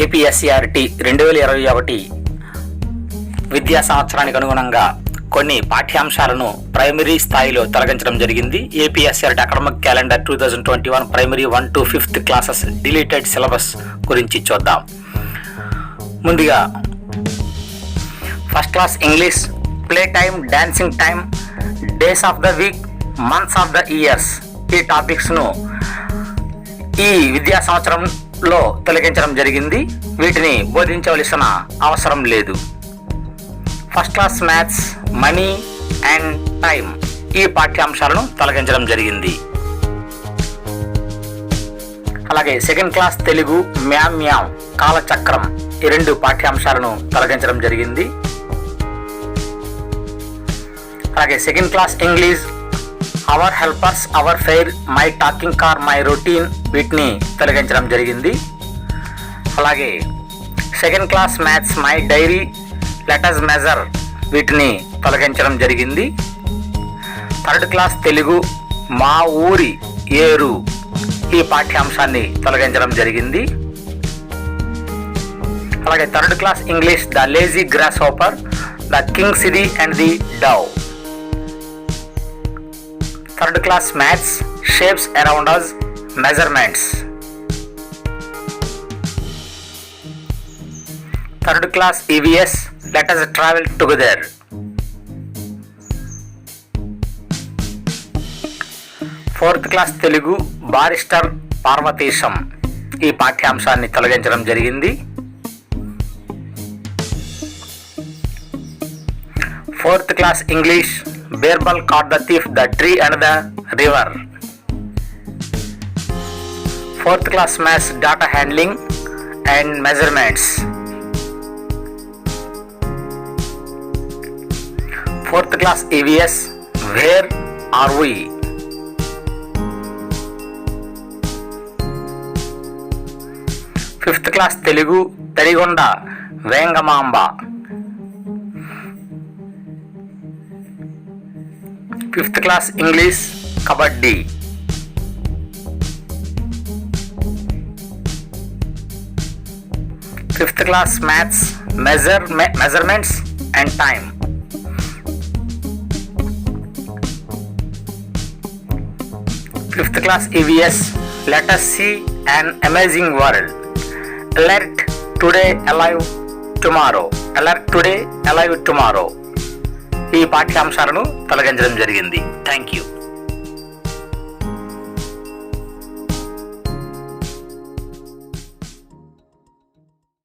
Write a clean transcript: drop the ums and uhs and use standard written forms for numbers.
APSCERT 2021 విద్యా సంవత్సరానికి అనుగుణంగా కొన్ని పాఠ్యాంశాలను ప్రైమరీ స్థాయిలో తొలగించడం జరిగింది. APSCERT academic calendar 2021 primary 1 to 5th classes deleted syllabus గురించి చూద్దాం. ముందుగా first class English, play time, dancing time, days of the week, months of the years ఈ టాపిక్స్ను ఈ విద్యా సంవత్సరంలో తొలగించడం జరిగింది. వీటిని బోధించవలసిన అవసరం లేదు. First class maths, money and time ఈ పాఠ్యాంశాలను తొలగించడం జరిగింది. అలాగే సెకండ్ క్లాస్ తెలుగు, మ్యామ్ మ్యామ్, కాలచక్రం ఈ 2 పాఠ్యాంశాలను తొలగించడం జరిగింది. అలాగే second class English, our helpers, our fair, my talking car, my routine వీటిని తొలగించడం జరిగింది. అలాగే second class maths, my diary, let us measure వీటిని తొలగించడం జరిగింది. థర్డ్ క్లాస్ తెలుగు, మా ఊరి ఏరు ఈ పాఠ్యాంశాన్ని తొలగించడం జరిగింది. అలాగే third class English, the lazy grasshopper, the king city and the dove. Third class maths, shapes around us, measurements. Third class EVS, let us travel together. Fourth class Telugu, barrister Parvateesam ఈ పాఠ్యాంశాన్ని తొలగించడం జరిగింది. Fourth class English, Birbal caught the thief, the tree and the river. Fourth class maths, data handling and measurements. Fourth class EVS, where are we? Fifth class Telugu, Tarigonda, Vengamamba. Fifth class English, Kabaddi. Fifth class Maths, measurements and time. Fifth class EVS, let us see an amazing world. Alert today, alive tomorrow. Alert today, alive tomorrow. ఈ పాఠ్యాంశాలను తొలగించడం జరిగింది. Thank you.